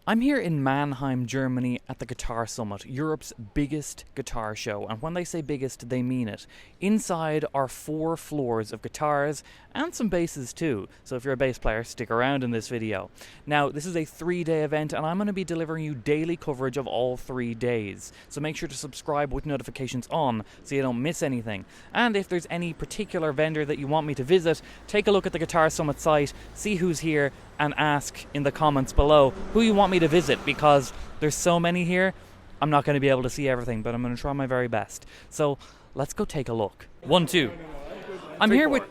I'm here in Mannheim, Germany at the Guitar Summit, Europe's biggest guitar show, and when they say biggest, they mean it. Inside are 4 floors of guitars and some basses too, so if you're a bass player, stick around in this video. Now, this is a 3-day event and I'm going to be delivering you daily coverage of all 3 days, so make sure to subscribe with notifications on so you don't miss anything. And if there's any particular vendor that you want me to visit, take a look at the Guitar Summit site, see who's here, and ask in the comments below who you want me to visit, because there's so many here, I'm not going to be able to see everything, but I'm going to try my very best. So let's go take a look. 1, 2. I'm here with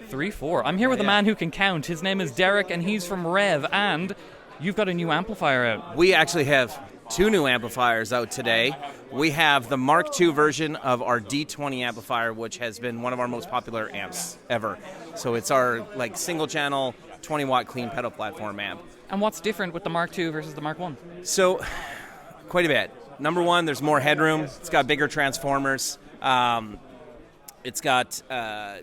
3, 4. I'm here with a man who can count. His name is Derek and he's from Revv, and you've got a new amplifier out. We actually have 2 new amplifiers out today. We have the Mark II version of our D20 amplifier, which has been one of our most popular amps ever. So it's our single channel 20-watt clean pedal platform amp. And what's different with the Mark II versus the Mark I? So, quite a bit. Number one, there's more headroom. It's got bigger transformers. It's got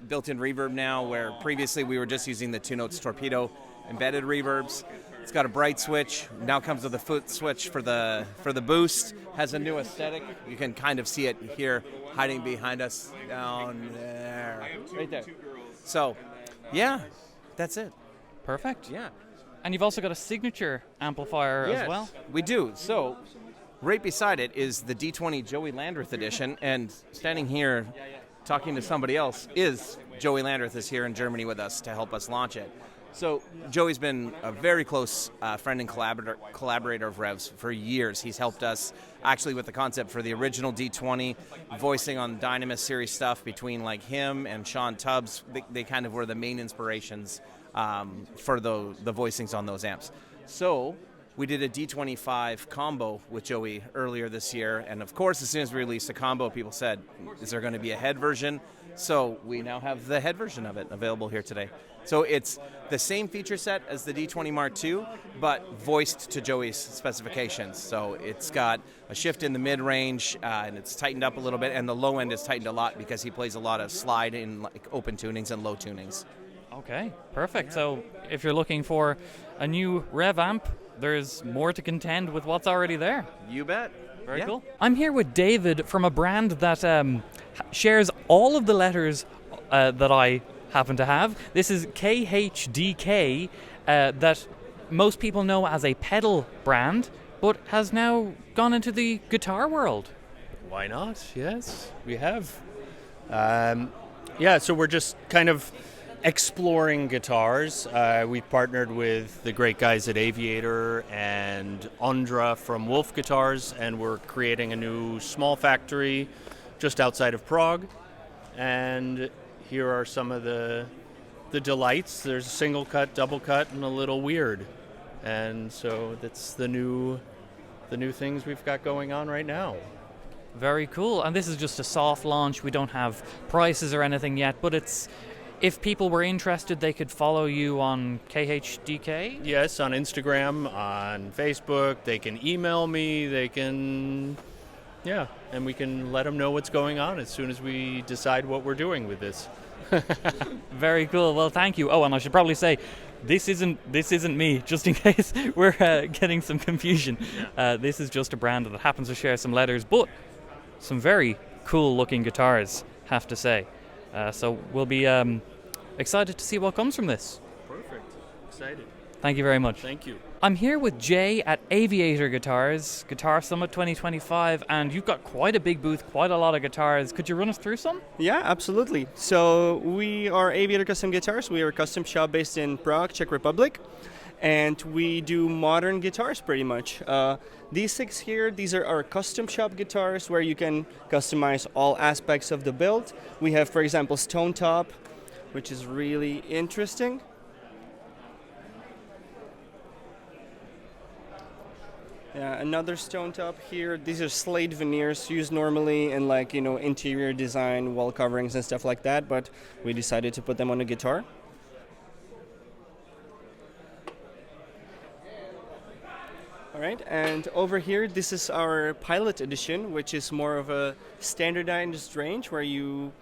built-in reverb now, where previously we were just using the 2 Notes Torpedo embedded reverbs. It's got a bright switch. Now comes with a foot switch for the boost. Has a new aesthetic. You can kind of see it here, hiding behind us down there, right there. So, yeah, that's it. Perfect. Yeah. And you've also got a signature amplifier as well? We do. So, right beside it is the D20 Joey Landreth edition, and standing here talking to somebody else is Joey Landreth is here in Germany with us to help us launch it. So, Joey's been a very close friend and collaborator of Revv's for years. He's helped us actually with the concept for the original D20, voicing on Dynamis series stuff between him and Sean Tubbs. They kind of were the main inspirations for the voicings on those amps. So we did a D25 combo with Joey earlier this year, and of course, as soon as we released a combo, people said, is there going to be a head version? So we now have the head version of it available here today. So it's the same feature set as the D20 Mark II, but voiced to Joey's specifications. So it's got a shift in the mid-range, and it's tightened up a little bit, and the low end is tightened a lot because he plays a lot of slide in open tunings and low tunings. Okay, perfect. So if you're looking for a new Revv amp, there's more to contend with what's already there. You bet. Very cool. I'm here with David from a brand that shares all of the letters that I happen to have. This is KHDK, that most people know as a pedal brand, but has now gone into the guitar world. Why not? Yes, we have. So we're just kind of exploring guitars. We partnered with the great guys at Aviator and Ondra from Wolf Guitars, and we're creating a new small factory just outside of Prague. And here are some of the delights. There's a single cut, double cut, and a little weird. And so that's the new things we've got going on right now. Very cool. And this is just a soft launch. We don't have prices or anything yet, but if people were interested, they could follow you on KHDK? Yes, on Instagram, on Facebook. They can email me. They can, and we can let them know what's going on as soon as we decide what we're doing with this. Very cool. Well, thank you. Oh, and I should probably say, this isn't me, just in case we're getting some confusion. This is just a brand that happens to share some letters, but some very cool-looking guitars, have to say. So we'll be excited to see what comes from this. Perfect. Excited. Thank you very much. Thank you. I'm here with Jay at Aviator Guitars, Guitar Summit 2025, and you've got quite a big booth, quite a lot of guitars. Could you run us through some? Yeah, absolutely. So we are Aviator Custom Guitars. We are a custom shop based in Prague, Czech Republic, and we do modern guitars pretty much. These 6 here, these are our custom shop guitars where you can customize all aspects of the build. We have, for example, Stone Top, which is really interesting. Another Stone Top here. These are slate veneers used normally in interior design, wall coverings and stuff like that, but we decided to put them on a guitar. All right, and over here, this is our Pilot Edition, which is more of a standardized range where you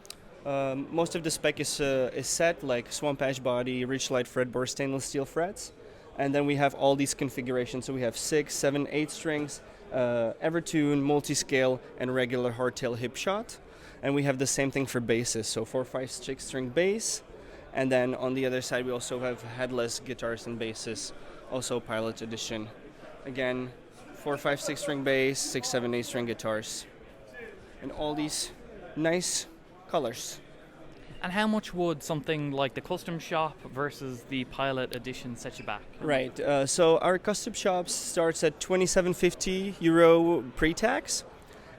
most of the spec is set, like swamp ash body, rich light fretboard, stainless steel frets. And then we have all these configurations. So we have 6, 7, 8 strings, Evertune, multi-scale, and regular hardtail hip shot. And we have the same thing for basses. So 4, 5, 6 string bass. And then on the other side, we also have headless guitars and basses, also Pilot Edition. Again, 4, 5, 6 string bass, 6, 7, 8 string guitars. And all these nice colors. And how much would something like the custom shop versus the Pilot Edition set you back? Right. So our custom shop starts at €27.50 pre-tax,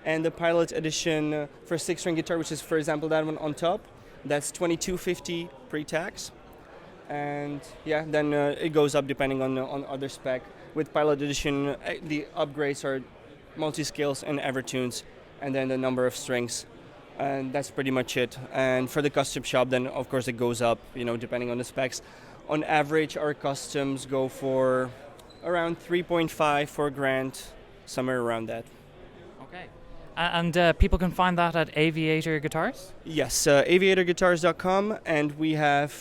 and the Pilot Edition for 6-string guitar, which is, for example, that one on top, that's $22.50 pre-tax. And yeah, then it goes up depending on other spec. With Pilot Edition, the upgrades are multi-scales and Evertunes, and then the number of strings. And that's pretty much it. And for the custom shop, then of course it goes up, depending on the specs. On average, our customs go for around 3.5, 4 grand, somewhere around that. Okay. And people can find that at Aviator Guitars? Yes, aviatorguitars.com, and we have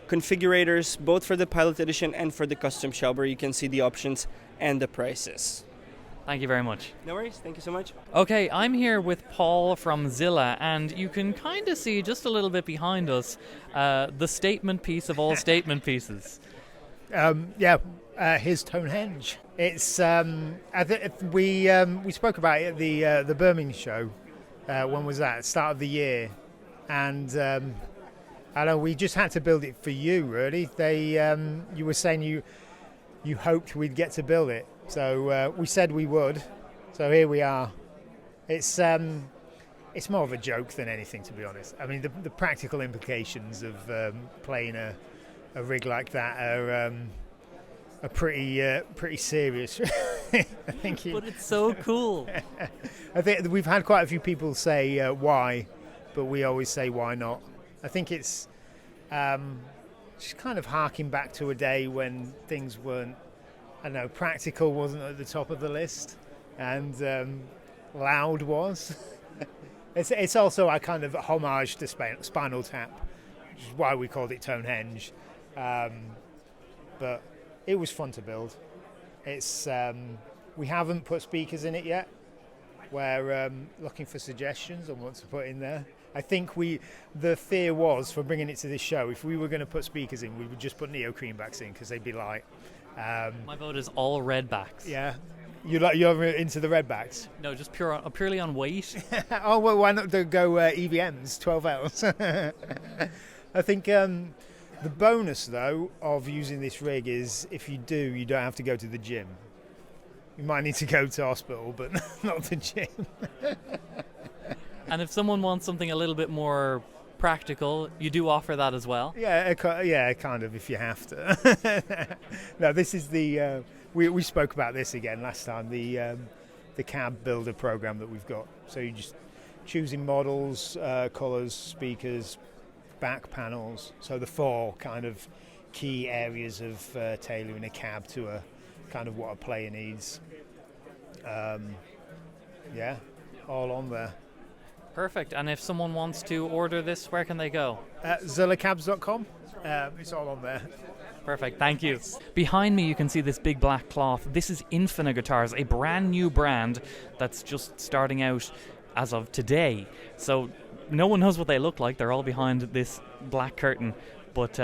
configurators both for the Pilot Edition and for the custom shop, where you can see the options and the prices. Thank you very much. No worries, thank you so much. Okay, I'm here with Paul from Zilla, and you can kind of see just a little bit behind us the statement piece of all statement pieces. Here's Tone Henge. It's we spoke about it at the Birmingham show. When was that? Start of the year, and I know we just had to build it for you. Really, you were saying you hoped we'd get to build it. So we said we would, so here we are. It's more of a joke than anything, to be honest. I mean, the practical implications of playing a rig like that are pretty serious. I think. But it's so cool. I think we've had quite a few people say why, but we always say why not. I think it's just kind of harking back to a day when things weren't. I know practical wasn't at the top of the list, and loud was. It's also a kind of homage to Spinal Tap, which is why we called it Tone Henge. But it was fun to build. It's we haven't put speakers in it yet. We're looking for suggestions on what to put in there. I think the fear was for bringing it to this show, if we were going to put speakers in, we would just put neo creambacks in because they'd be light. My vote is all redbacks. Yeah, you're into the redbacks. No, just purely on weight. Oh well, why not go EVMs 12Ls? I think the bonus though of using this rig is if you do, you don't have to go to the gym. You might need to go to hospital, but not the gym. And if someone wants something a little bit more practical, you do offer that as well? Yeah, kind of, if you have to. No, this is the we spoke about this again last time, the cab builder program that we've got. So you're just choosing models, colours, speakers, back panels. So the 4 kind of key areas of tailoring a cab to a kind of what a player needs. All on there. Perfect. And if someone wants to order this, where can they go? Zillacabs.com. It's all on there. Perfect. Thank you. Behind me, you can see this big black cloth. This is Infinia Guitars, a brand new brand that's just starting out as of today. So no one knows what they look like. They're all behind this black curtain. But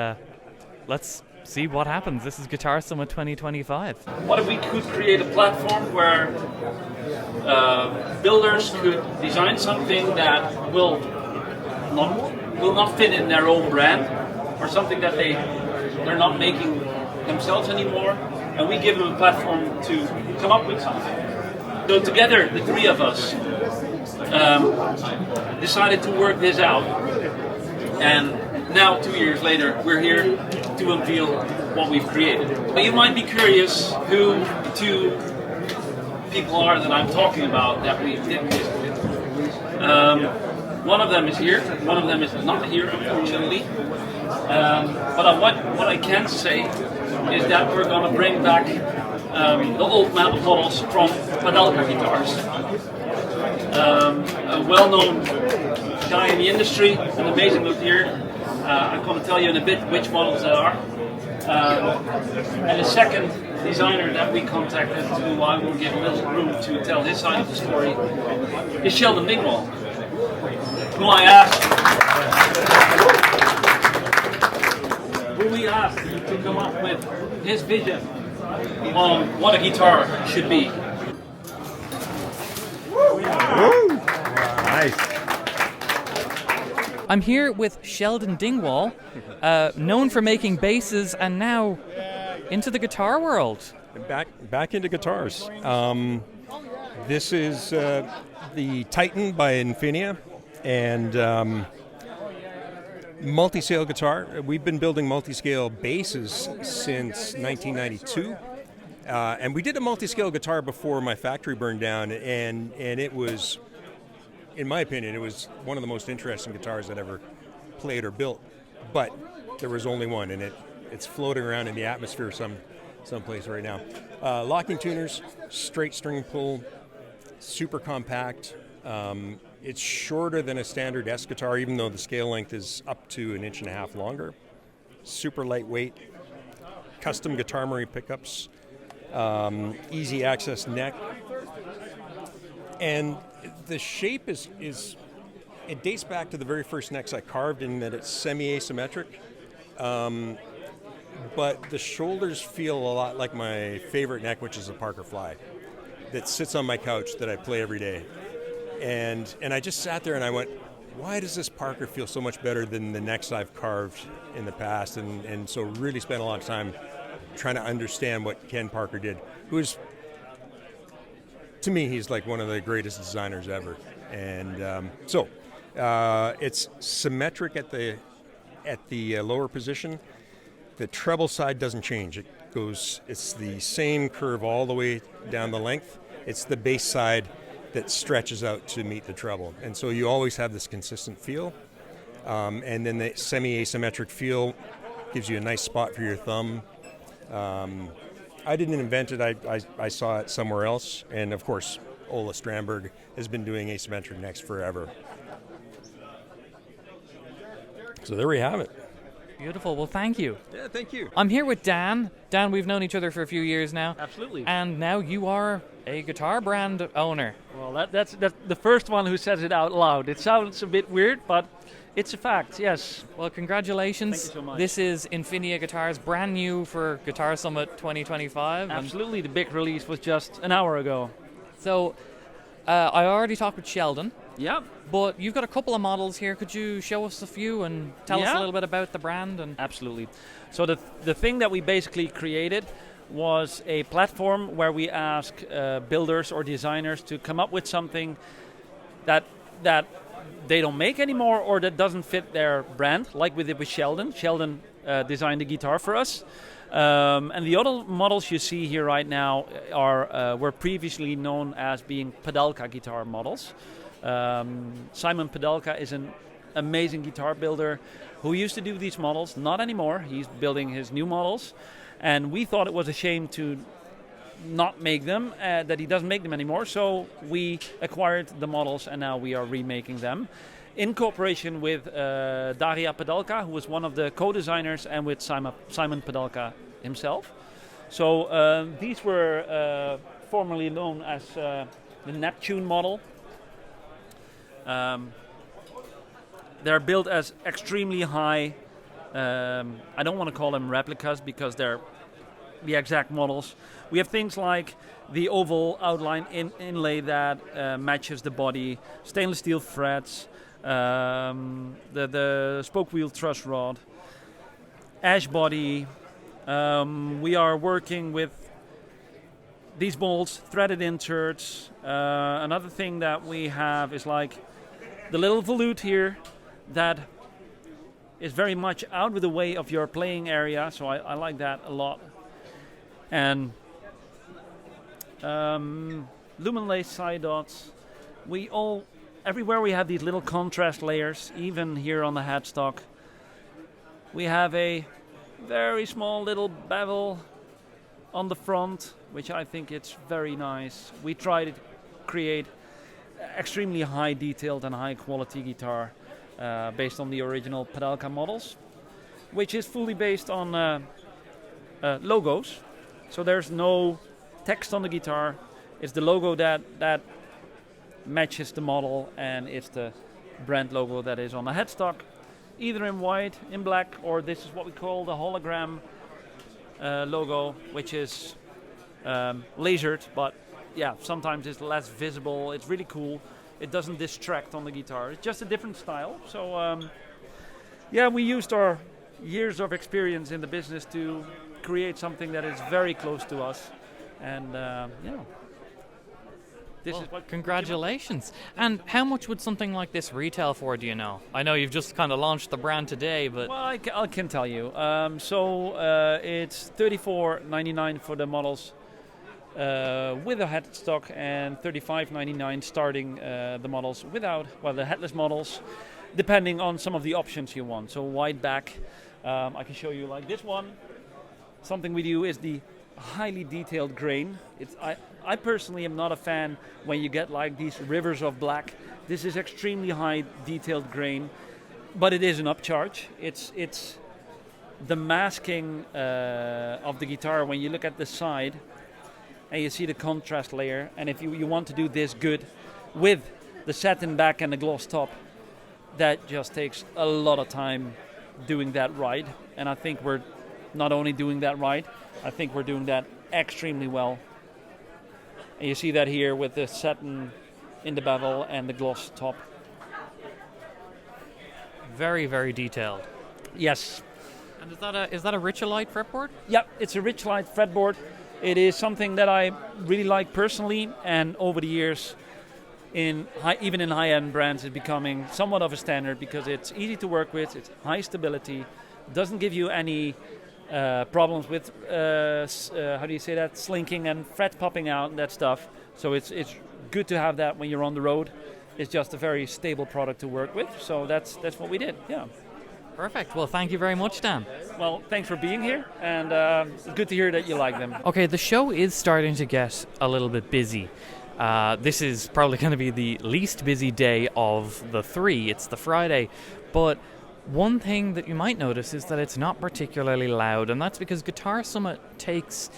let's see what happens. This is Guitar Summit 2025. What if we could create a platform where builders could design something that will not fit in their own brand, or something that they're not making themselves anymore, and we give them a platform to come up with something. So together, the 3 of us decided to work this out, and now 2 years later, we're here to unveil what we've created. But you might be curious who the 2 people are that I'm talking about that we did this with. One of them is here, one of them is not here, unfortunately. But what I can say is that we're going to bring back the old models from PJD Guitars. A well-known guy in the industry, an amazing luthier. I'm going to tell you in a bit which models they are. And the second designer that we contacted, who I will give a little room to tell his side of the story, is Sheldon Dingwall, who I asked to come up with his vision on what a guitar should be. Nice. I'm here with Sheldon Dingwall, known for making basses and now into the guitar world. Back into guitars. This is the Titan by Infinia, and multi-scale guitar. We've been building multi-scale basses since 1992. And we did a multi-scale guitar before my factory burned down, and it was, in my opinion, it was one of the most interesting guitars I'd ever played or built. But there was only one, and it's floating around in the atmosphere someplace right now. Locking tuners, straight string pull, super compact. It's shorter than a standard S guitar, even though the scale length is up to 1.5 inches longer. Super lightweight, custom guitar memory pickups, easy access neck, and the shape is it dates back to the very first necks I carved in that it's semi-asymmetric, but the shoulders feel a lot like my favorite neck, which is a Parker Fly, that sits on my couch that I play every day. And I just sat there and I went, why does this Parker feel so much better than the necks I've carved in the past? And so really spent a lot of time trying to understand what Ken Parker did, who is, to me, he's like one of the greatest designers ever. And so it's symmetric at the lower position. The treble side doesn't change. It's the same curve all the way down the length. It's the bass side that stretches out to meet the treble. And so you always have this consistent feel. And then the semi-asymmetric feel gives you a nice spot for your thumb. I didn't invent it. I saw it somewhere else. And of course, Ola Strandberg has been doing asymmetric necks forever. So there we have it. Beautiful. Well, thank you. Yeah, thank you. I'm here with Dan. Dan, we've known each other for a few years now. Absolutely. And now you are a guitar brand owner. Well, that's the first one who says it out loud. It sounds a bit weird, but it's a fact, yes. Well, congratulations. Thank you so much. This is Infinia Guitars, brand new for Guitar Summit 2025. Absolutely. The big release was just an hour ago. So, I already talked with Sheldon. Yeah. But you've got a couple of models here. Could you show us a few and tell us a little bit about the brand? And Absolutely. So the thing that we basically created was a platform where we ask builders or designers to come up with something that they don't make anymore or that doesn't fit their brand, like we did with Sheldon. Sheldon designed the guitar for us. And the other models you see here right now were previously known as being Pedalka guitar models. Simon Pedalka is an amazing guitar builder who used to do these models. Not anymore. He's building his new models. And we thought it was a shame to not make them, that he doesn't make them anymore. So we acquired the models and now we are remaking them in cooperation with Daria Pedalka, who was one of the co-designers, and with Simon Pedalka himself. So these were formerly known as the Neptune model. They're built as extremely high, I don't want to call them replicas because they're the exact models. We have things like the oval outline inlay that matches the body, stainless steel frets, the spoke wheel truss rod, ash body. We are working with these bolts, threaded inserts. Another thing that we have is like the little volute here that is very much out of the way of your playing area, so I like that a lot. And lumen lace side dots. Everywhere we have these little contrast layers, even here on the headstock. We have a very small little bevel on the front, which I think it's very nice. We try to create extremely high detailed and high quality guitar based on the original Pedalka models, which is fully based on logos. So there's no text on the guitar. It's the logo that matches the model, and it's the brand logo that is on the headstock, either in white, in black, or this is what we call the hologram logo, which is lasered, but yeah, sometimes it's less visible. It's really cool. It doesn't distract on the guitar. It's just a different style. So yeah, we used our years of experience in the business to create something that is very close to us, and yeah. This is what Congratulations. And how much would something like this retail for, do you know? I know you've just kind of launched the brand today, but... Well, I can tell you. It's $34.99 for the models with a headstock, and $35.99 starting the models without, well, the headless models, depending on some of the options you want. So wide back, I can show you like this one. Something we do is the highly detailed grain. I personally am not a fan when you get like these rivers of black. This is extremely high detailed grain, but it is an upcharge. It's the masking of the guitar when you look at the side and you see the contrast layer, and if you want to do this good with the satin back and the gloss top, that just takes a lot of time doing that right. And I think we're not only doing that right, I think we're doing that extremely well. And you see that here with the satin in the bevel and the gloss top. Very, very detailed. Yes. And is that a Richelite fretboard? Yeah, it's a Richelite fretboard. It is something that I really like personally, and over the years, even in high-end brands, it's becoming somewhat of a standard because it's easy to work with, it's high stability, doesn't give you any problems with how do you say that, slinking and fret popping out and that stuff. So it's good to have that when you're on the road. It's just a very stable product to work with. So that's what we did. Yeah. Perfect. Well, thank you very much, Dan. Well, thanks for being here, and it's good to hear that you like them. Okay, the show is starting to get a little bit busy. This is probably going to be the least busy day of the three. It's the Friday, but one thing that you might notice is that it's not particularly loud, and that's because Guitar Summit takes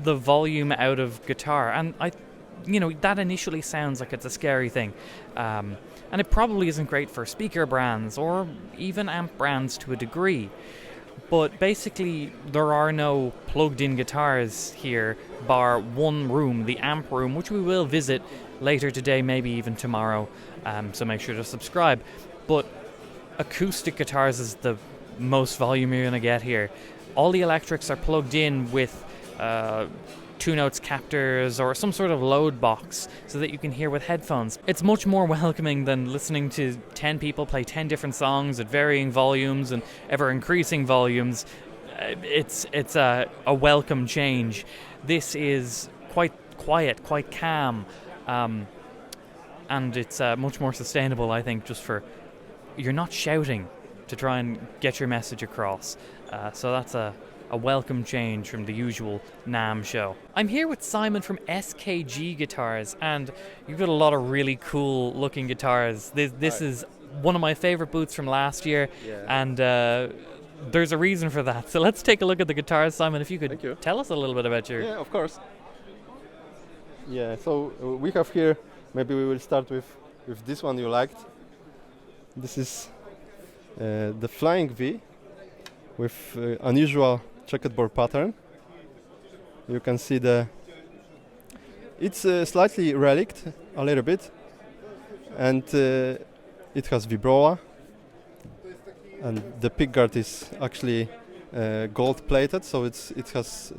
the volume out of guitar, and that initially sounds like it's a scary thing, and it probably isn't great for speaker brands or even amp brands to a degree. But basically, there are no plugged-in guitars here, bar one room, the amp room, which we will visit later today, maybe even tomorrow. So make sure to subscribe. But acoustic guitars is the most volume you're going to get here. All the electrics are plugged in with two notes captors or some sort of load box so that you can hear with headphones. It's much more welcoming than listening to 10 people play 10 different songs at varying volumes and ever increasing volumes. It's a welcome change. This is quite quiet, quite calm, and it's much more sustainable, I think, just for you're not shouting to try and get your message across. So that's a welcome change from the usual NAMM show. I'm here with Simon from SKG Guitars, and you've got a lot of really cool looking guitars. This is one of my favorite booths from last year, and there's a reason for that. So let's take a look at the guitars, Simon. If you could tell us a little bit about your... Yeah, of course. Yeah, so we have here, maybe we will start with this one you liked. This is the Flying V with unusual checkerboard pattern. You can see it's slightly relict a little bit, and it has vibrola, and the pickguard is actually gold plated, so it has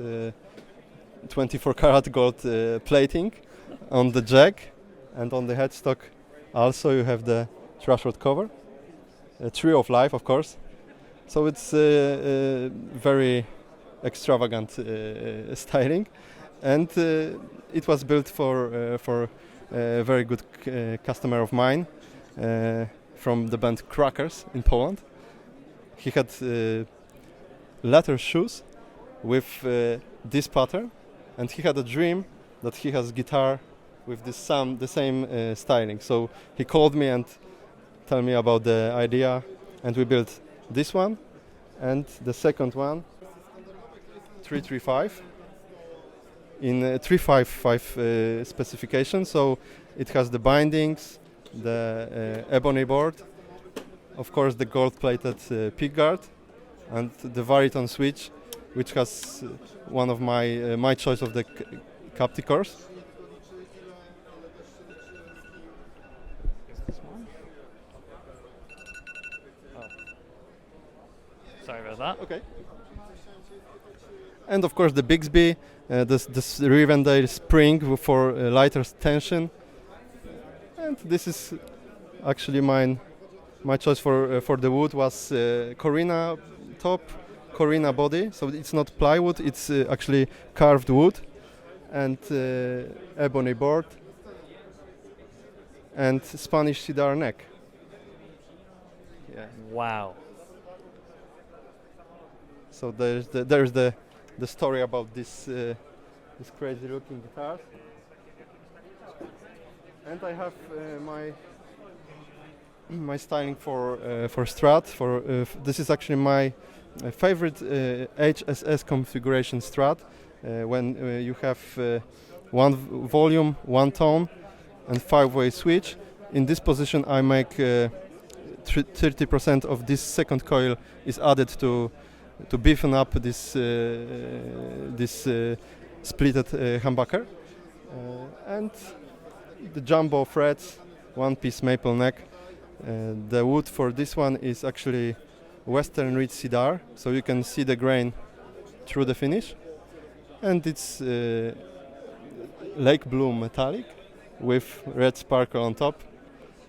24 karat gold plating on the jack, and on the headstock also you have the trash rod cover, Tree of Life, of course. So it's very extravagant styling, and it was built for a very good customer of mine from the band Crackers in Poland. He had leather shoes with this pattern, and he had a dream that he has guitar with the same styling. So he called me and told me about the idea, and we built this one and the second one. 335 in 355 specification. So it has the bindings, the ebony board, of course the gold-plated pickguard, and the Variton switch, which has one of my choice of the capticores. Sorry about that. Okay. And of course the Bixby, this Rivendell spring for lighter tension. And this is actually my choice for the wood was Corina top, Corina body. So it's not plywood, it's actually carved wood, and ebony board, and Spanish cedar neck. Yeah. Wow. So there's the story about this crazy looking guitars. And I have my styling for Strat. This is actually my favorite HSS configuration Strat. When you have one volume, one tone, and 5-way switch. In this position, I make 30% of this second coil is added to beefen up this splitted humbucker, and the jumbo frets, one-piece maple neck. The wood for this one is actually Western Ridge cedar, so you can see the grain through the finish, and it's lake blue metallic with red sparkle on top,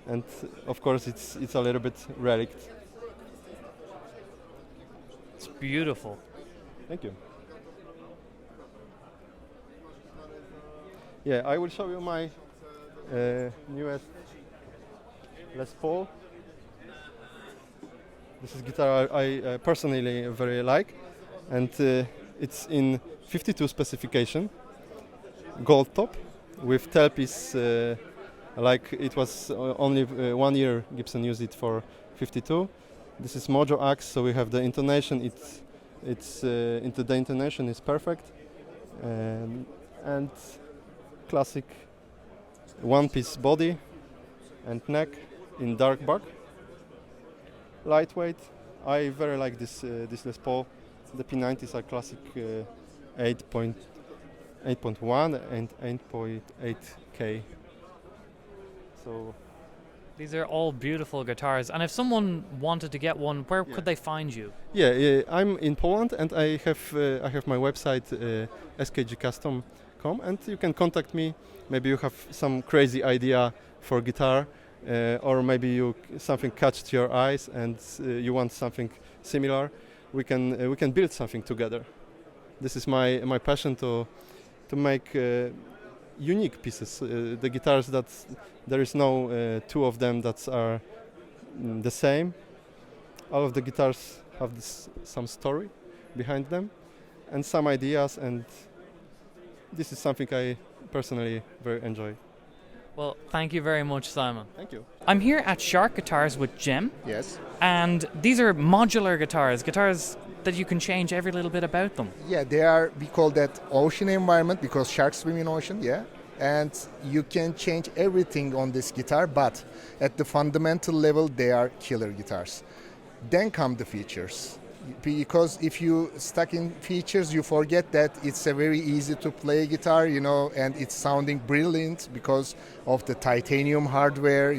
and of course it's a little bit relict. It's beautiful. Thank you. Yeah, I will show you my newest Les Paul. This is guitar I personally very like, and it's in 52 specification, gold top, with tailpiece like it was only 1 year Gibson used it for 52. This is Mojo axe, so we have the intonation. The intonation is perfect, and classic one-piece body and neck in dark buck. Lightweight. I very like this Les Paul. The P90s are classic 8.1 and 8.8K. So. These are all beautiful guitars, and if someone wanted to get one, where could they find you? Yeah, I'm in Poland, and I have my website skgcustom.com, and you can contact me. Maybe you have some crazy idea for guitar, or maybe something catched your eyes and you want something similar. We can build something together. This is my passion to make unique pieces. The guitars that there is no two of them that are the same. All of the guitars have some story behind them and some ideas, and this is something I personally very enjoy. Well, thank you very much, Simon. Thank you. I'm here at Shark Guitars with Jem. Yes. And these are modular guitars that you can change every little bit about them. Yeah, we call that ocean environment because sharks swim in ocean, yeah. And you can change everything on this guitar, but at the fundamental level, they are killer guitars. Then come the features. Because if you stuck in features, you forget that it's a very easy to play guitar, and it's sounding brilliant because of the titanium hardware,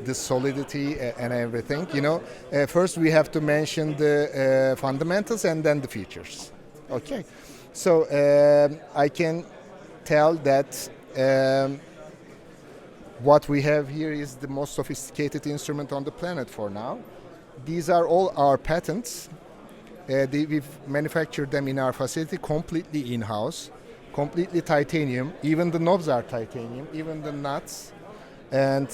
the solidity and everything, First we have to mention the fundamentals and then the features. Okay, so I can tell that what we have here is the most sophisticated instrument on the planet for now. These are all our patents. We've manufactured them in our facility completely in-house, completely titanium. Even the knobs are titanium, even the nuts. And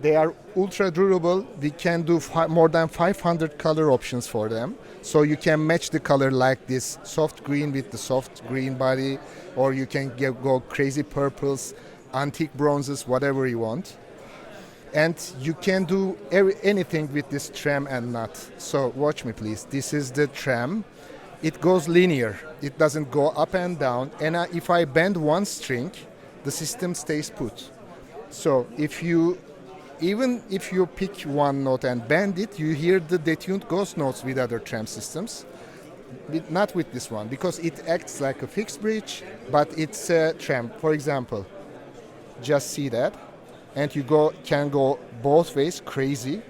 they are ultra durable. We can do more than 500 color options for them. So you can match the color like this soft green with the soft green body, or you can go crazy purples, antique bronzes, whatever you want. And you can do anything with this trem and nut. So watch me please. This is the trem. it goes linear. It doesn't go up and down. And if I bend one string, the system stays put. So even if you pick one note and bend it, you hear the detuned ghost notes with other trem systems. Not with this one, because it acts like a fixed bridge, but it's a trem. For example, just see that. And you can go both ways, crazy,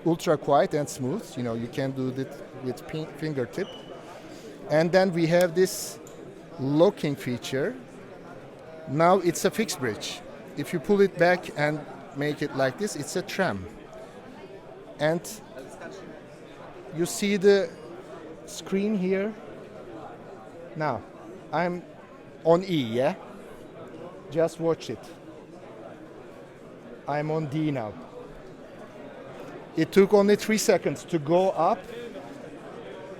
ultra quiet and smooth. You can do it with fingertip. And then we have this locking feature. Now it's a fixed bridge. If you pull it back and make it like this, it's a trem. And you see the screen here. Now, I'm on E, yeah? Just watch it. I'm on D now. It took only 3 seconds to go up.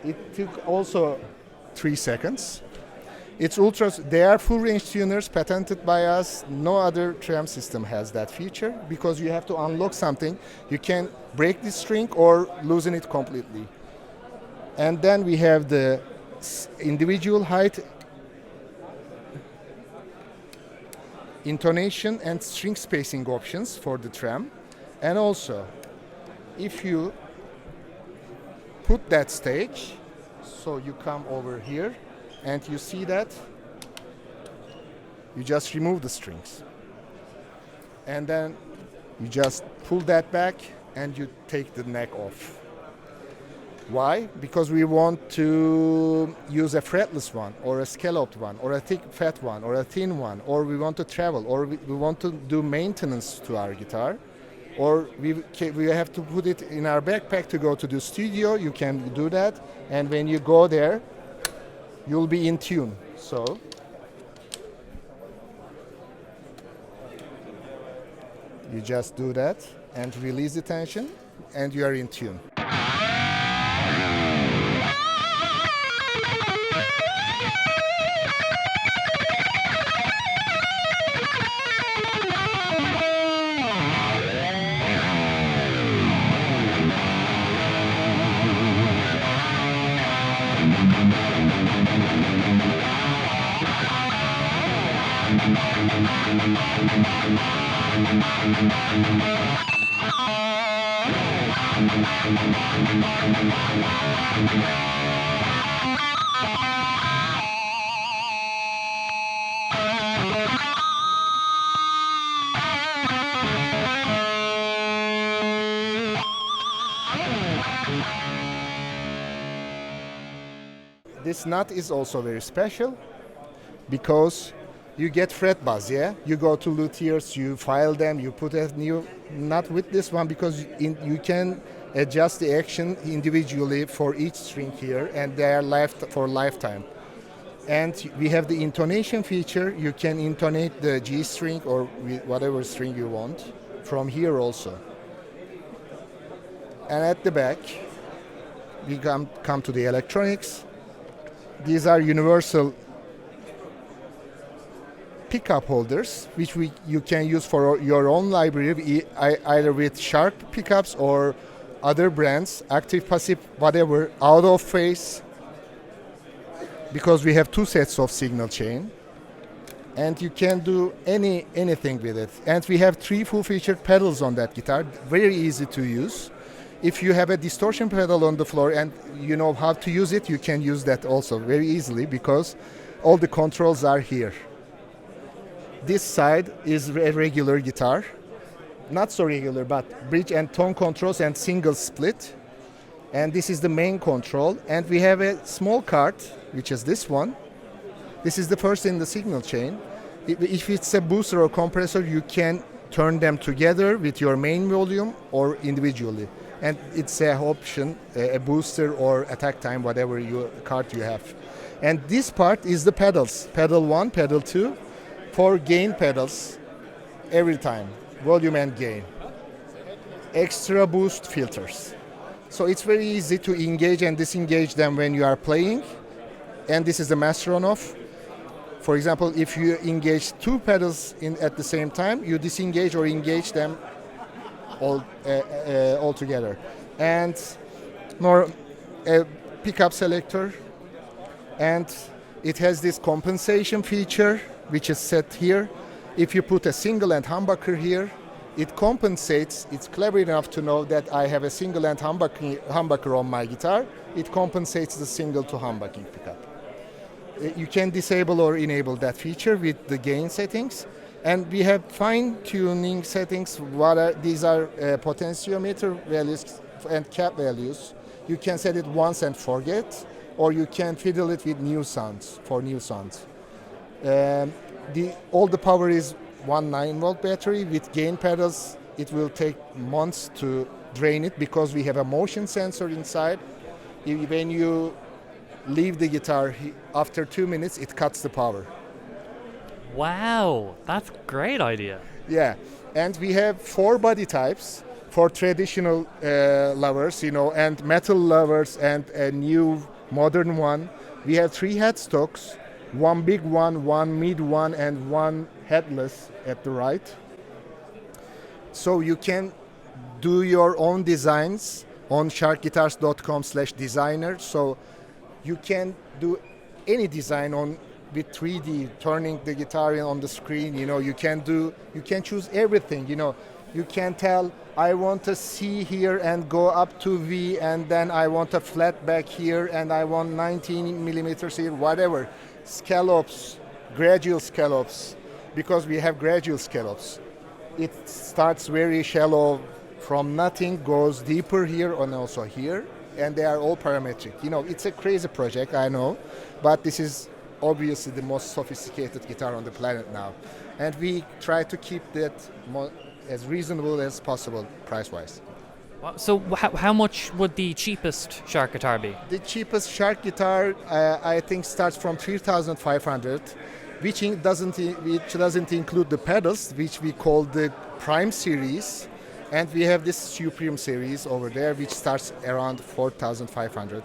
It took also 3 seconds. It's they are full range tuners patented by us. No other trem system has that feature because you have to unlock something. You can break the string or loosen it completely. And then we have the individual height, intonation and string spacing options for the trem. And also, if you put that stage, so you come over here, and you see that you just remove the strings. And then you just pull that back and you take the neck off. Why? Because we want to use a fretless one or a scalloped one or a thick fat one or a thin one, or we want to travel, or we want to do maintenance to our guitar, or we have to put it in our backpack to go to the studio. You can do that, and when you go there, you'll be in tune. So you just do that and release the tension and you are in tune. This nut is also very special because you get fret buzz, yeah? You go to luthiers, you file them, you put a new nut with this one because you can adjust the action individually for each string here, and they are for lifetime. And we have the intonation feature. You can intonate the G string or whatever string you want from here also. And at the back, we come to the electronics. These are universal pickup holders, which you can use for your own library, either with Sharp pickups or other brands, active, passive, whatever, out of phase, because we have 2 sets of signal chain, and you can do anything with it. And we have 3 full-featured pedals on that guitar, very easy to use. If you have a distortion pedal on the floor and you know how to use it, you can use that also very easily because all the controls are here. This side is a regular guitar, not so regular, but bridge and tone controls and single split. And this is the main control. And we have a small card, which is this one. This is the first in the signal chain. If it's a booster or compressor, you can turn them together with your main volume or individually. And it's an option, a booster or attack time, whatever card you have. And this part is the pedals, pedal 1, pedal 2. For gain pedals every time, volume and gain. Extra boost filters. So it's very easy to engage and disengage them when you are playing. And this is the master on-off. For example, if you engage 2 pedals at the same time, you disengage or engage them all together. And more pickup selector and it has this compensation feature which is set here. If you put a single end humbucker here, it compensates. It's clever enough to know that I have a single end humbucker on my guitar. It compensates the single to humbucking pickup. You can disable or enable that feature with the gain settings. And we have fine-tuning settings. These are potentiometer values and cap values. You can set it once and forget, or you can fiddle it with new sounds, for new sounds. All the power is one 9-volt battery. With gain pedals, it will take months to drain it because we have a motion sensor inside. When you leave the guitar, after 2 minutes, it cuts the power. Wow, that's a great idea. Yeah, and we have 4 body types for traditional lovers, and metal lovers, and a new modern one. We have 3 headstocks, one big one mid one, and one headless at the right. So you can do your own designs on sharkguitars.com/designer. So you can do any design with 3D, turning the guitar on the screen. You can choose everything. You can tell, I want a C here and go up to V, and then I want a flat back here, and I want 19 millimeters here, whatever. Scallops, gradual scallops, because we have gradual scallops. It starts very shallow from nothing, goes deeper here and also here, and they are all parametric. It's a crazy project, I know, but this is obviously the most sophisticated guitar on the planet now. And we try to keep that as reasonable as possible price-wise. So how much would the cheapest Shark guitar be? The cheapest Shark guitar, I think, starts from 3,500, which doesn't include the pedals, which we call the Prime series. And we have this Supreme series over there, which starts around 4,500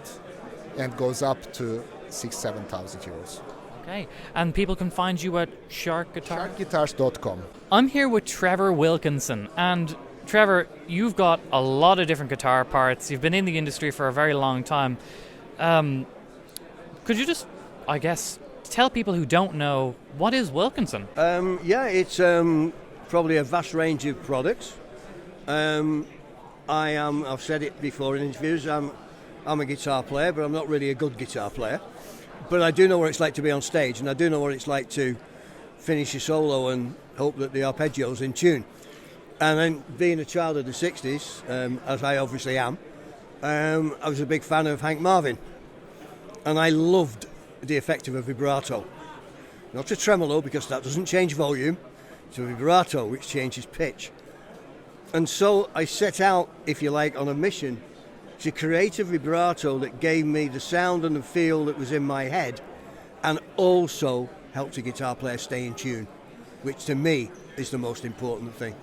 and goes up to 6,000-7,000 euros. Okay, and people can find you at Shark Guitars? Sharkguitars.com. I'm here with Trevor Wilkinson, and Trevor, you've got a lot of different guitar parts. You've been in the industry for a very long time. Could you just, I guess, tell people who don't know, what is Wilkinson? It's probably a vast range of products. I've said it before in interviews, I'm a guitar player, but I'm not really a good guitar player. But I do know what it's like to be on stage, and I do know what it's like to finish a solo and hope that the arpeggio's in tune. And then, being a child of the 60s, as I obviously am, I was a big fan of Hank Marvin. And I loved the effect of a vibrato. Not a tremolo, because that doesn't change volume. It's a vibrato, which changes pitch. And so I set out, if you like, on a mission to create a vibrato that gave me the sound and the feel that was in my head, and also helped a guitar player stay in tune, which to me is the most important thing.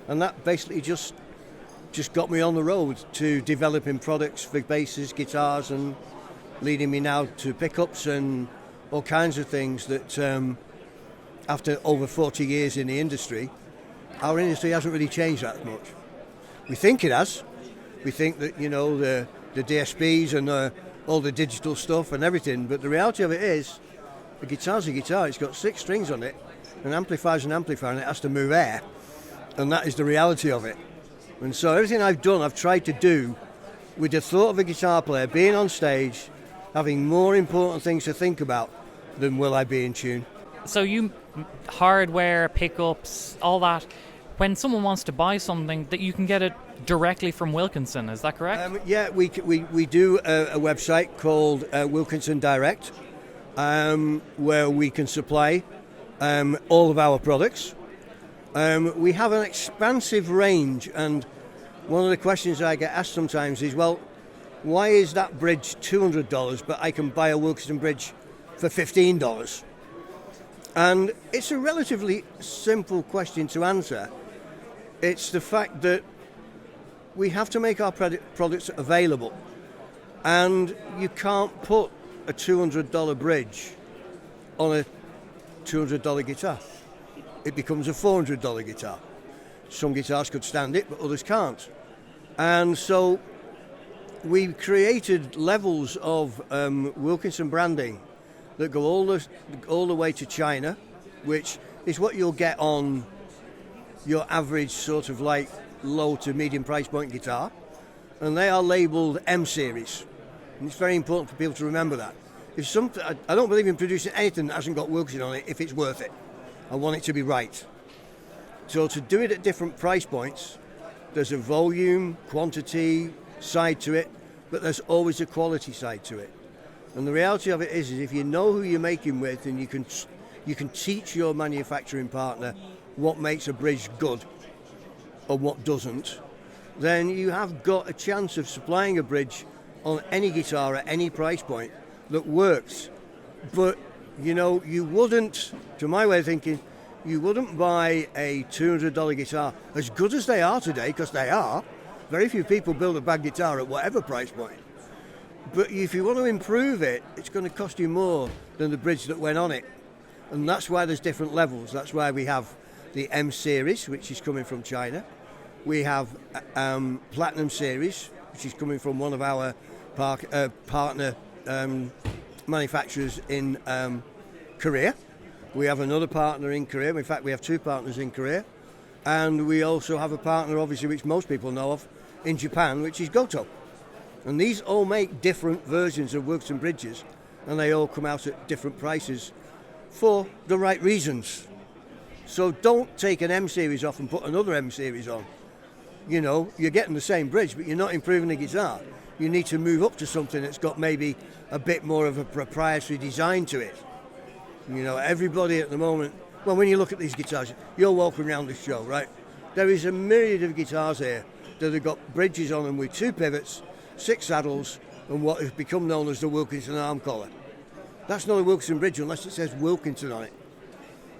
And that basically just got me on the road to developing products for basses, guitars, and leading me now to pickups and all kinds of things that after over 40 years in the industry, our industry hasn't really changed that much. We think it has. We think that, the DSPs and all the digital stuff and everything, but the reality of it is, a guitar's a guitar. It's got 6 strings on it, an amplifier's an amplifier, and it has to move air, and that is the reality of it. And so everything I've done, I've tried to do with the thought of a guitar player being on stage, having more important things to think about than will I be in tune. So hardware, pickups, all that, when someone wants to buy something, that you can get it directly from Wilkinson, is that correct? We do a website called Wilkinson Direct, where we can supply all of our products. We have an expansive range, and one of the questions I get asked sometimes is, well, why is that bridge $200 but I can buy a Wilkinson bridge for $15? And it's a relatively simple question to answer. It's the fact that we have to make our products available, and you can't put a $200 bridge on a $200 guitar. It becomes a $400 guitar. Some guitars could stand it, but others can't. And so we created levels of Wilkinson branding that go all the way to China, which is what you'll get on your average sort of like low to medium price point guitar, and they are labelled M series, and it's very important for people to remember that. I don't believe in producing anything that hasn't got Wilkinson on it if it's worth it. I want it to be right. So to do it at different price points, there's a volume, quantity side to it, but there's always a quality side to it. And the reality of it is if you know who you're making with, and you can teach your manufacturing partner what makes a bridge good or what doesn't, then you have got a chance of supplying a bridge on any guitar at any price point that works. But you wouldn't, to my way of thinking, you wouldn't buy a $200 guitar, as good as they are today, because they are. Very few people build a bad guitar at whatever price point. But if you want to improve it, it's going to cost you more than the bridge that went on it. And that's why there's different levels. That's why we have the M series, which is coming from China. We have Platinum series, which is coming from one of our partner manufacturers in Korea. We have another partner in Korea. In fact, we have two partners in Korea. And we also have a partner, obviously, which most people know of, in Japan, which is Goto. And these all make different versions of Wilkinson bridges, and they all come out at different prices for the right reasons. So don't take an M series off and put another M series on. You're getting the same bridge, but you're not improving the guitar. You need to move up to something that's got maybe a bit more of a proprietary design to it. Everybody at the moment, well, when you look at these guitars, you're walking around the show, right? There is a myriad of guitars here that have got bridges on them with 2 pivots, 6 saddles, and what has become known as the Wilkinson arm collar. That's not a Wilkinson bridge unless it says Wilkinson on it.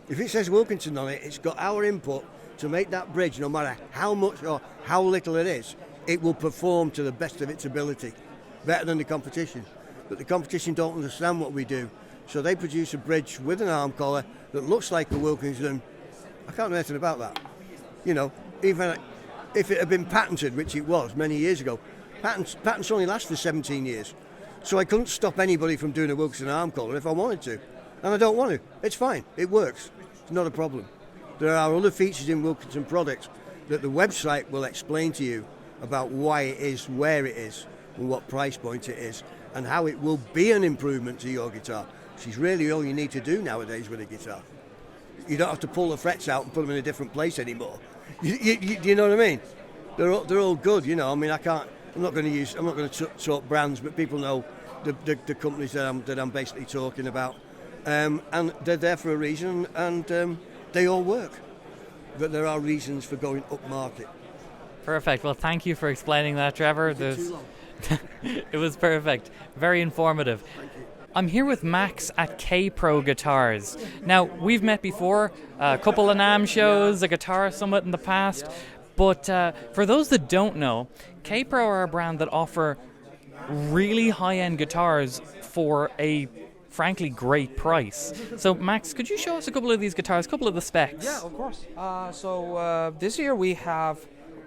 If it says Wilkinson on it, it's got our input to make that bridge, no matter how much or how little it is, it will perform to the best of its ability, better than the competition. But the competition don't understand what we do. So they produce a bridge with an arm collar that looks like a Wilkinson. I can't know anything about that. Even if it had been patented, which it was many years ago, patents only last for 17 years. So I couldn't stop anybody from doing a Wilkinson arm collar if I wanted to. And I don't want to. It's fine. It works. It's not a problem. There are other features in Wilkinson products that the website will explain to you about why it is, where it is, and what price point it is, and how it will be an improvement to your guitar, which is really all you need to do nowadays with a guitar. You don't have to pull the frets out and put them in a different place anymore. You know what I mean? They're all good. I'm not going to talk brands, but people know the companies that I'm basically talking about, and they're there for a reason, and they all work. But there are reasons for going up market. Perfect. Well, thank you for explaining that, Trevor. It was perfect. Very informative. I'm here with Max at Keipro Guitars. Now, we've met before, a couple of NAMM shows, a Guitar Summit in the past, but for those that don't know, Keipro are a brand that offer really high-end guitars for a frankly great price. So, Max, could you show us a couple of these guitars, a couple of the specs? Yeah, of course. So this year we have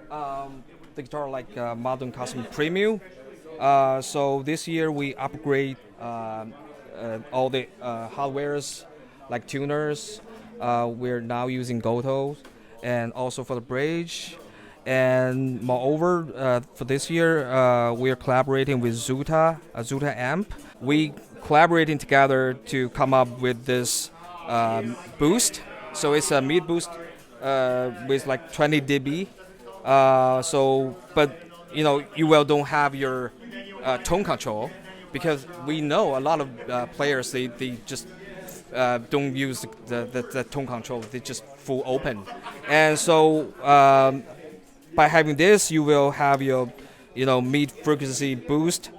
the guitar like Modern Custom Premium. So this year we upgrade all the hardwares like tuners. We're now using Goto, and also for the bridge. And moreover, for this year, we are collaborating with Zilla, a Zilla amp. We collaborating together to come up with this boost. So it's a mid boost with like 20 dB. But you will don't have your tone control, because we know a lot of players they just don't use the tone control. They just full open, and so by having this, you will have your mid frequency boost,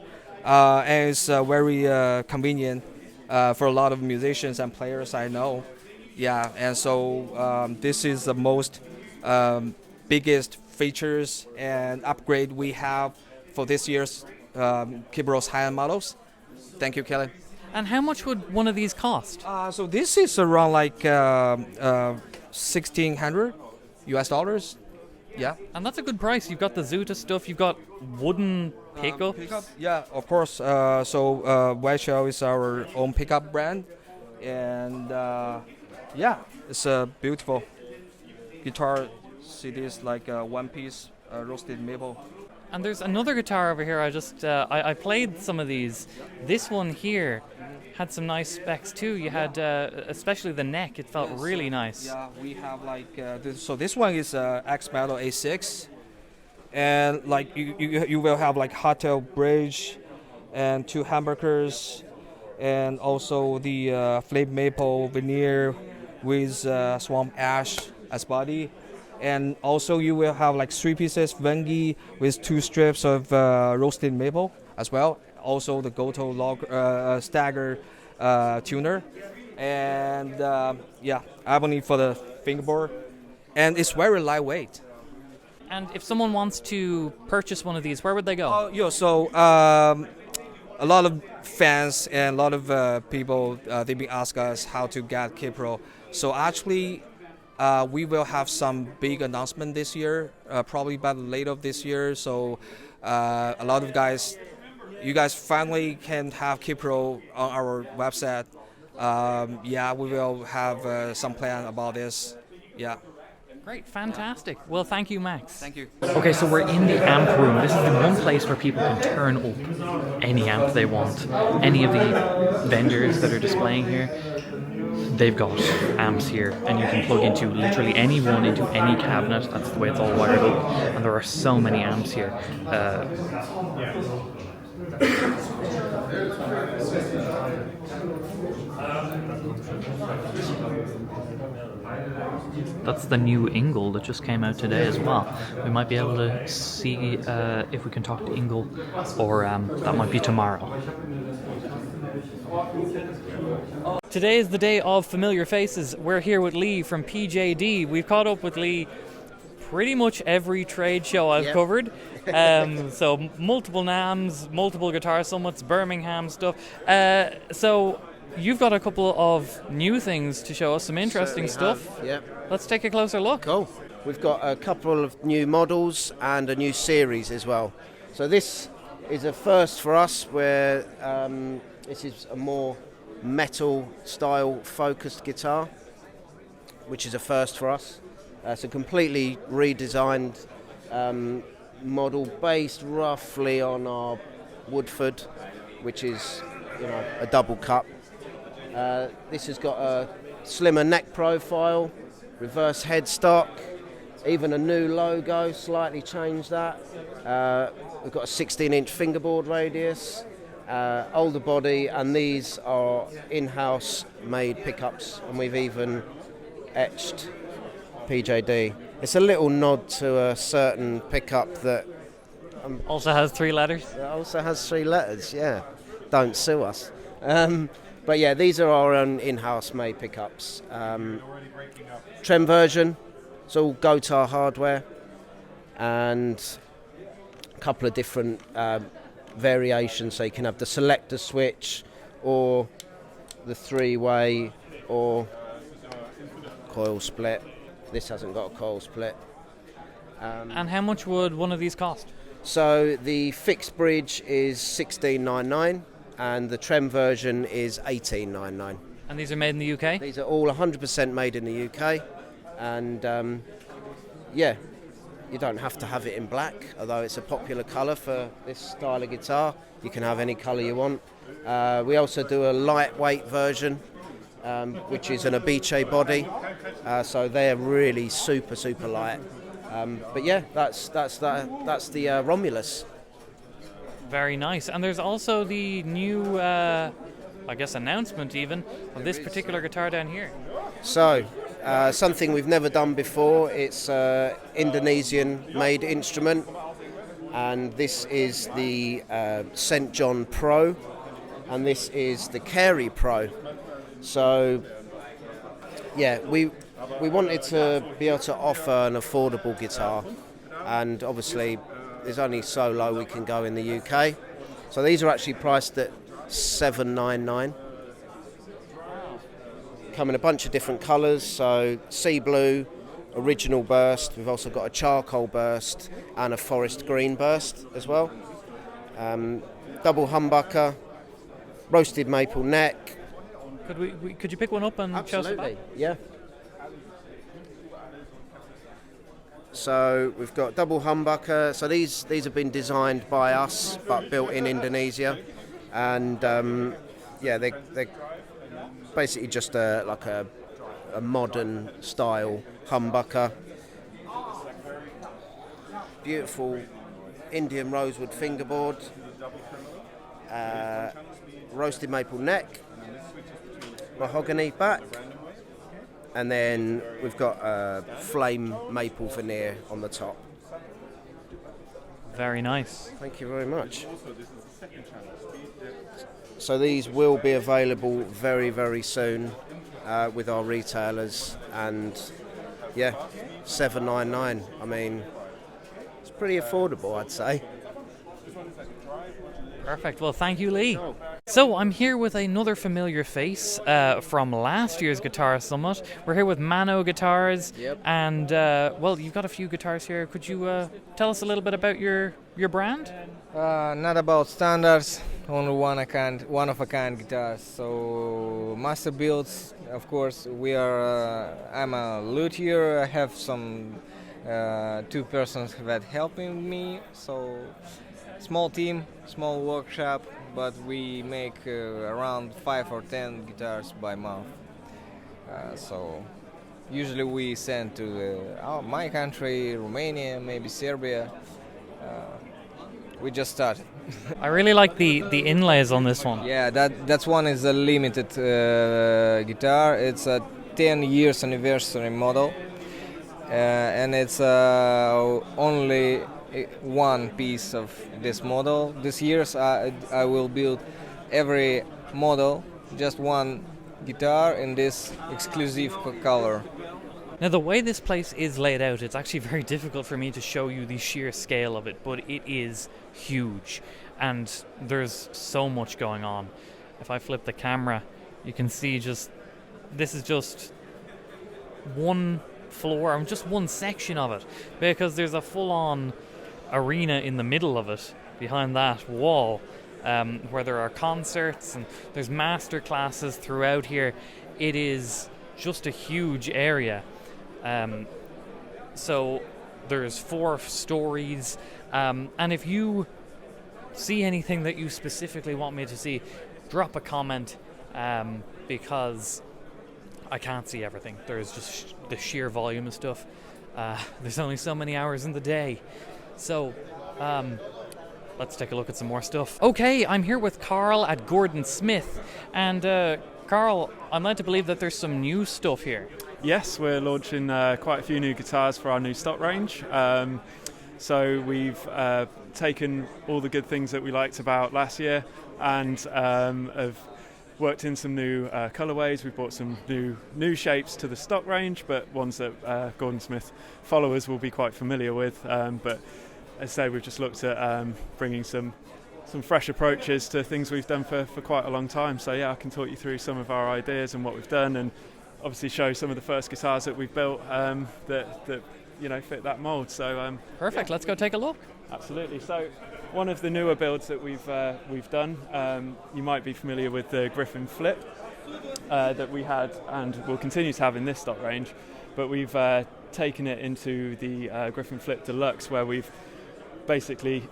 and it's very convenient for a lot of musicians and players I know. Yeah, and so this is the most biggest features and upgrade we have for this year's Keibro's high-end models. Thank you, Kelly. And how much would one of these cost? So this is around like $1,600 US. Yeah. And that's a good price. You've got the Zuta stuff. You've got wooden pickups. Yeah, of course. White Shell is our own pickup brand, and yeah, it's a beautiful guitar. It is like a one-piece roasted maple. And there's another guitar over here. I played some of these. This one here had some nice specs too. You had especially the neck. It felt really nice. Yeah, we have like this one is X Metal A6, and like you will have like hardtail bridge, and 2 humbuckers, and also the flame maple veneer with swamp ash as body. And also you will have like 3 pieces Vengi with 2 strips of roasted maple as well. Also the Goto stagger tuner, and yeah, ebony for the fingerboard, and it's very lightweight. And if someone wants to purchase one of these, where would they go? A lot of fans and a lot of people they've been asking us how to get Keipro. So actually, we will have some big announcement this year, probably by the late of this year. So a lot of you guys finally can have Keipro on our website. Yeah, we will have some plan about this. Yeah. Great, fantastic. Well, thank you, Max. Thank you. Okay, so we're in the amp room. This is the one place where people can turn up any amp they want. Any of the vendors that are displaying here, they've got amps here, and you can plug into literally any one into any cabinet. That's the way it's all wired up, and there are so many amps here. That's the new Ingle that just came out today as well. We might be able to see if we can talk to Ingle, or that might be tomorrow. Today is the day of familiar faces. We're here with Lee from PJD. We've caught up with Lee pretty much every trade show I've covered. So multiple NAMMs, multiple guitar summits, Birmingham stuff. So you've got a couple of new things to show us, some interesting stuff. Yeah. Let's take a closer look. Cool. We've got a couple of new models and a new series as well. So this is a first for us, where this is a more metal style focused guitar, which is a first for us. It's a completely redesigned model based roughly on our Woodford, which is a double cup. This has got a slimmer neck profile, reverse headstock, even a new logo, slightly changed that. We've got a 16-inch fingerboard radius, older body, and these are in-house made pickups, and we've even etched PJD. It's a little nod to a certain pickup that also has 3 letters. Also has 3 letters, yeah. Don't sue us. But yeah, these are our own in-house made pickups. Trem version, it's all Guitar hardware, and a couple of different variations. So you can have the selector switch, or the 3-way, or coil split. This hasn't got a coil split. And how much would one of these cost? So the fixed bridge is $16.99, and the trem version is $18.99. And these are made in the UK? These are all 100% made in the UK, and yeah, you don't have to have it in black, although it's a popular colour for this style of guitar. You can have any colour you want. We also do a lightweight version, which is an Abiche body, so they're really super light. But yeah, that's the Romulus. Very nice. And there's also the new, I guess, announcement even of this particular guitar down here. So, something we've never done before. It's Indonesian-made instrument, and this is the St. John Pro, and this is the Carey Pro. So, yeah, we wanted to be able to offer an affordable guitar, and obviously there's only so low we can go in the UK. So these are actually priced at $799. Come in a bunch of different colours, so sea blue, original burst. We've also got a charcoal burst and a forest green burst as well. Double humbucker, roasted maple neck. Could you pick one up and show us? Absolutely, yeah. So we've got double humbucker. So these have been designed by us but built in Indonesia, and yeah, they're basically just like a modern style humbucker. Beautiful Indian rosewood fingerboard, roasted maple neck, mahogany back, and then we've got a flame maple veneer on the top. Very nice. Thank you very much. So these will be available very, very soon with our retailers, and yeah, $799. I mean, it's pretty affordable, I'd say. Perfect. Well, thank you, Lee. So I'm here with another familiar face from last year's Guitar Summit. We're here with Mano Guitars. Yep. And, well, you've got a few guitars here. Could you tell us a little bit about your brand? Not about standards, only one of a kind guitars. So master builds, of course. I'm a luthier. I have some 2 persons that helping me. So small team, small workshop, but we make around 5 or 10 guitars by month. So usually we send to my country, Romania, maybe Serbia. We just started. I really like the inlays on this one. Yeah, that one is a limited guitar. It's a 10 years anniversary model, and it's only one piece of this model. This year I will build every model, just one guitar in this exclusive color. Now, the way this place is laid out, it's actually very difficult for me to show you the sheer scale of it, but it is huge, and there's so much going on. If I flip the camera, you can see this is just one floor, just one section of it, because there's a full-on arena in the middle of it, behind that wall, where there are concerts and there's master classes throughout here. It is just a huge area. So there's 4 stories, and if you see anything that you specifically want me to see, drop a comment, because I can't see everything. There's just the sheer volume of stuff. There's only so many hours in the day. So, let's take a look at some more stuff. Okay, I'm here with Carl at Gordon Smith, and Carl, I'm led to believe that there's some new stuff here. Yes, we're launching quite a few new guitars for our new stock range. So we've taken all the good things that we liked about last year and have worked in some new colorways. We've brought some new shapes to the stock range, but ones that Gordon Smith followers will be quite familiar with. But as I say, we've just looked at bringing some fresh approaches to things we've done for quite a long time. So yeah, I can talk you through some of our ideas and what we've done, and obviously show some of the first guitars that we've built that fit that mold. So perfect. Yeah. Let's go take a look. Absolutely. So one of the newer builds that we've done, you might be familiar with the Griffin Flip that we had and will continue to have in this stock range, but we've taken it into the Griffin Flip Deluxe, where we've basically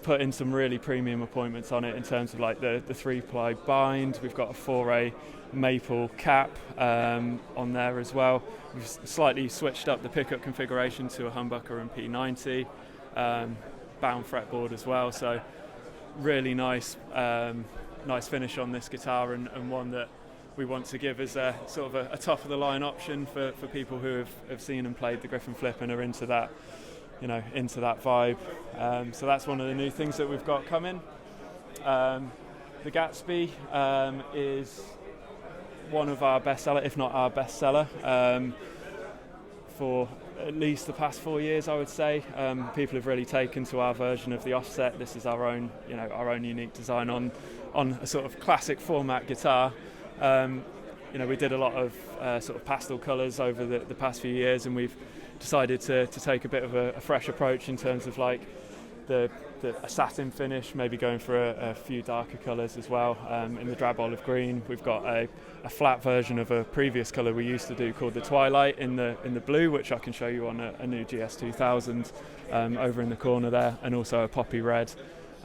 put in some really premium appointments on it in terms of like the 3-ply bind. We've got a 4A maple cap on there as well. We've slightly switched up the pickup configuration to a humbucker and P90, bound fretboard as well. So really nice finish on this guitar, and one that we want to give as a sort of a top of the line option for people who have seen and played the Griffin Flip and are into that vibe. So that's one of the new things that we've got coming. The Gatsby is one of our bestseller, if not our bestseller, for at least the past 4 years, I would say. People have really taken to our version of the offset. This is our own unique design on a sort of classic format guitar. we did a lot of sort of pastel colours over the past few years, and we've decided to take a bit of a fresh approach in terms of like a satin finish, maybe going for a few darker colours as well. In the drab olive green, we've got a flat version of a previous colour we used to do called the Twilight in the blue, which I can show you on a new GS2000 over in the corner there, and also a poppy red.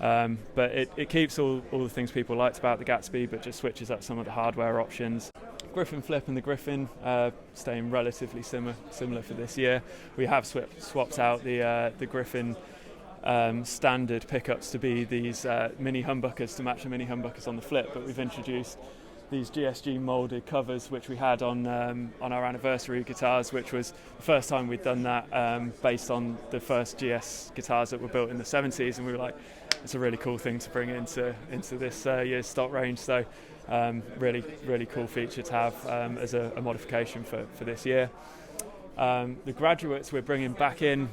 But it keeps all the things people liked about the Gatsby, but just switches up some of the hardware options. Griffin Flip and the Griffin staying relatively similar for this year. We have swapped out the Griffin standard pickups to be these mini humbuckers to match the mini humbuckers on the Flip, but we've introduced these GSG moulded covers, which we had on our anniversary guitars, which was the first time we'd done that, based on the first GS guitars that were built in the 70s, and we were like, it's a really cool thing to bring into this year's stock range. So really cool feature to have as a modification for this year. The Graduates we're bringing back in.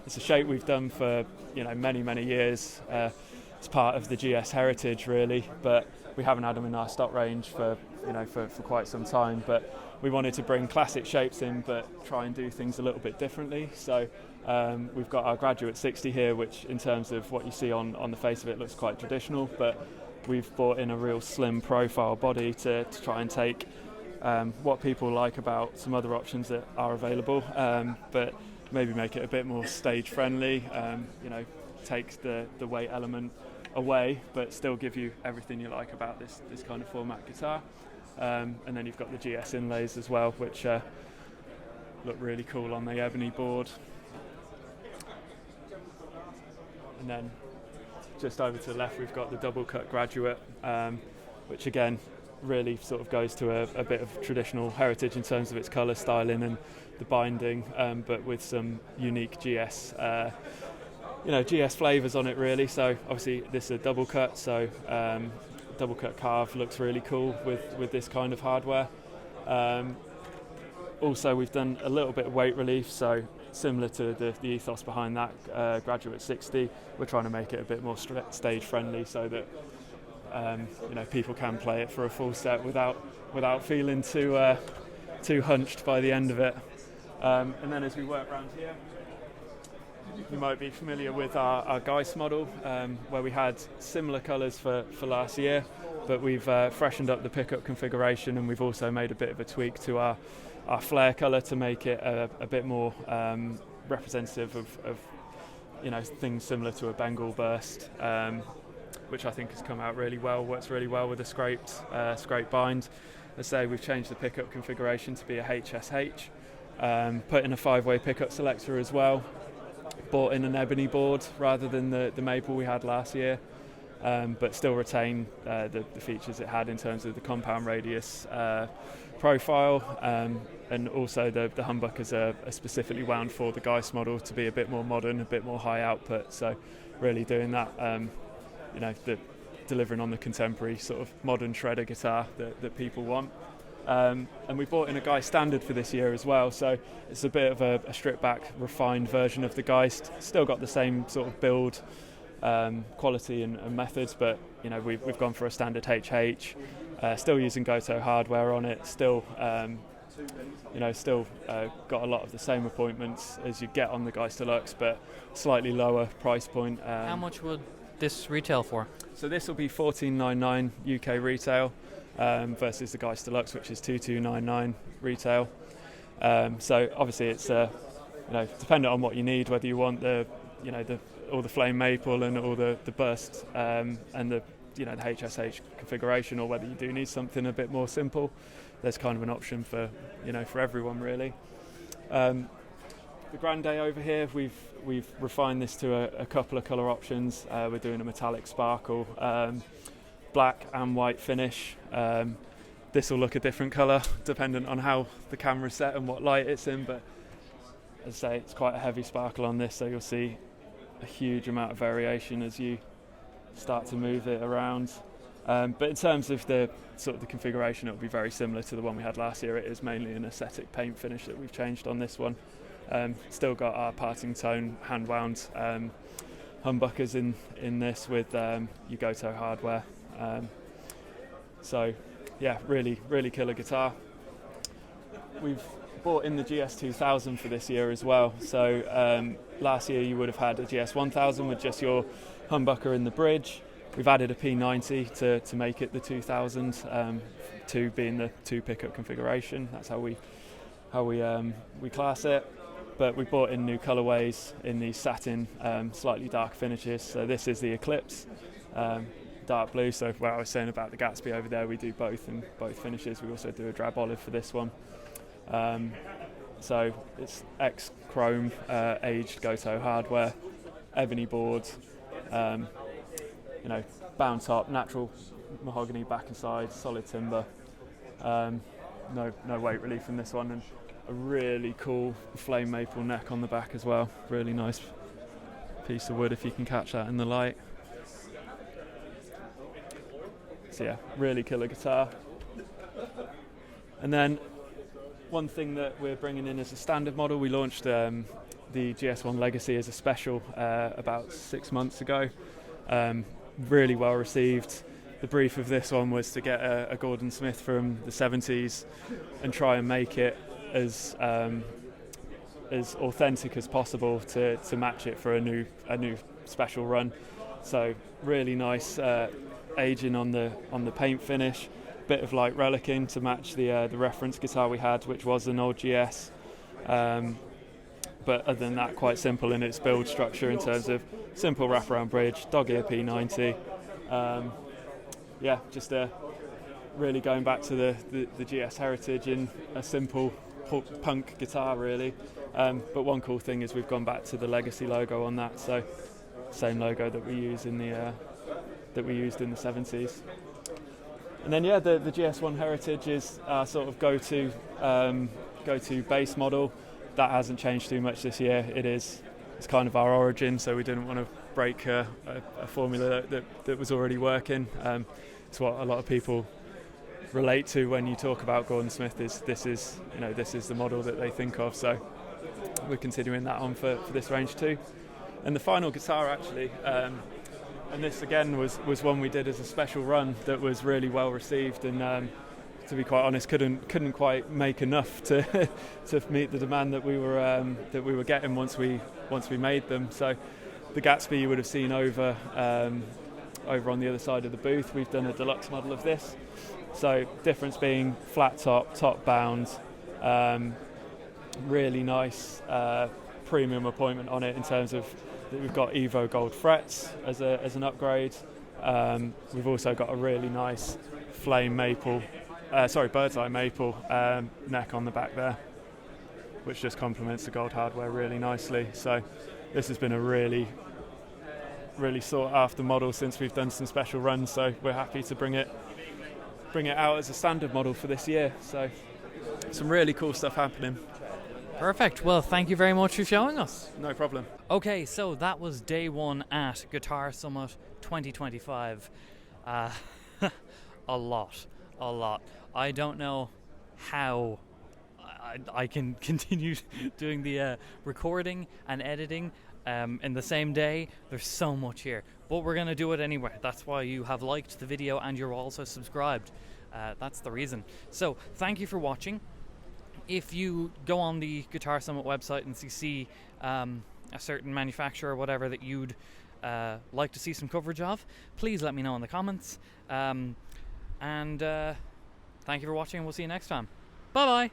It's a shape we've done for many years. It's part of the GS heritage really, but we haven't had them in our stock range for quite some time. But we wanted to bring classic shapes in, but try and do things a little bit differently. So we've got our Graduate 60 here, which in terms of what you see on the face of it looks quite traditional, but we've brought in a real slim profile body to try and take what people like about some other options that are available, but maybe make it a bit more stage friendly, take the weight element away, but still give you everything you like about this kind of format guitar. And then you've got the GS inlays as well, which look really cool on the ebony board. And then just over to the left we've got the double cut Graduate, which again really sort of goes to a bit of traditional heritage in terms of its colour styling and the binding, but with some unique GS GS flavours on it really. So obviously this is a double cut, so double cut carve looks really cool with this kind of hardware. Also we've done a little bit of weight relief, so similar to the ethos behind that Graduate 60, we're trying to make it a bit more stage friendly so that people can play it for a full set without feeling too hunched by the end of it. And then as we work around here, you might be familiar with our Geist model, where we had similar colours for last year, but we've freshened up the pickup configuration, and we've also made a bit of a tweak to our flare colour to make it a bit more representative of things similar to a Bengal burst, which I think has come out really well, works really well with a scraped bind. As I say, we've changed the pickup configuration to be a HSH, put in a 5-way pickup selector as well, bought in an ebony board rather than the maple we had last year, but still retain the features it had in terms of the compound radius profile, and also the humbuckers are specifically wound for the Geist model to be a bit more modern, a bit more high output, so really doing that, delivering on the contemporary sort of modern shredder guitar that people want. And we brought in a Geist standard for this year as well, so it's a bit of a stripped back, refined version of the Geist. Still got the same sort of build quality and methods, but we've gone for a standard HH, still using Goto hardware on it, still got a lot of the same appointments as you get on the Geist Deluxe, but slightly lower price point. How much would this retail for? So this will be $14.99 UK retail, versus the Geist Deluxe, which is $22.99 retail. So obviously it's dependent on what you need, whether you want all the flame maple and all the burst and the HSH configuration, or whether you do need something a bit more simple. There's kind of an option for everyone really. The Grande over here, we've refined this to a couple of colour options. We're doing a metallic sparkle, black and white finish. This will look a different colour dependent on how the camera's set and what light it's in, but as I say, it's quite a heavy sparkle on this, so you'll see a huge amount of variation as you start to move it around. But in terms of the configuration, it'll be very similar to the one we had last year. It is mainly an aesthetic paint finish that we've changed on this one. Still got our parting tone hand wound humbuckers in this with Goto hardware. So yeah, really killer guitar. We've brought in the GS2000 for this year as well. So last year you would have had a GS1000 with just your humbucker in the bridge. We've added a P90 to make it the 2000, 2 being the 2 pickup configuration. That's how we class it. But we brought in new colorways in the satin, slightly dark finishes. So this is the Eclipse, dark blue. So what I was saying about the Gatsby over there, we do both in both finishes. We also do a drab olive for this one. So it's X-Chrome aged Goto hardware, ebony boards, you know, bound top, natural mahogany back and side, solid timber. No weight relief in this one, and a really cool flame maple neck on the back as well. Really nice piece of wood if you can catch that in the light. So yeah, really killer guitar. And then one thing that we're bringing in as a standard model, we launched the GS1 Legacy as a special about 6 months ago. Really well received. The brief of this one was to get a Gordon Smith from the 70s and try and make it as authentic as possible to match it for a new special run. So really nice aging on the paint finish, bit of light relicing to match the reference guitar we had, which was an old GS. But other than that, quite simple in its build structure in terms of simple wraparound bridge, dog ear P90. Yeah, just really going back to the GS heritage in a simple punk guitar, really. But one cool thing is we've gone back to the Legacy logo on that, so same logo that we use in that we used in the 70s. And then yeah, the GS1 heritage is our sort of go-to base model. That hasn't changed too much this year. It's kind of our origin, so we didn't want to break a formula that was already working. It's what a lot of people relate to when you talk about Gordon Smith. This is the model that they think of. So we're continuing that on for this range too. And the final guitar actually, and this again was one we did as a special run that was really well received, and to be quite honest, couldn't quite make enough to meet the demand that we were getting once we made them. So the Gatsby you would have seen over on the other side of the booth. We've done a deluxe model of this. So difference being flat top bound, really nice premium appointment on it in terms of that we've got Evo gold frets as an upgrade. We've also got a really nice flame maple. Bird's eye maple neck on the back there, which just complements the gold hardware really nicely. So this has been a really sought after model since we've done some special runs, so we're happy to bring it out as a standard model for this year. So some really cool stuff happening. Perfect. Well, thank you very much for showing us. No problem. Okay, so that was day one at Guitar Summit 2025. A lot. I don't know how I can continue doing the recording and editing in the same day. There's so much here, but we're going to do it anyway. That's why you have liked the video and you're also subscribed. That's the reason. So thank you for watching. If you go on the Guitar Summit website and see a certain manufacturer or whatever that you'd like to see some coverage of, please let me know in the comments. And thank you for watching, and we'll see you next time. Bye bye.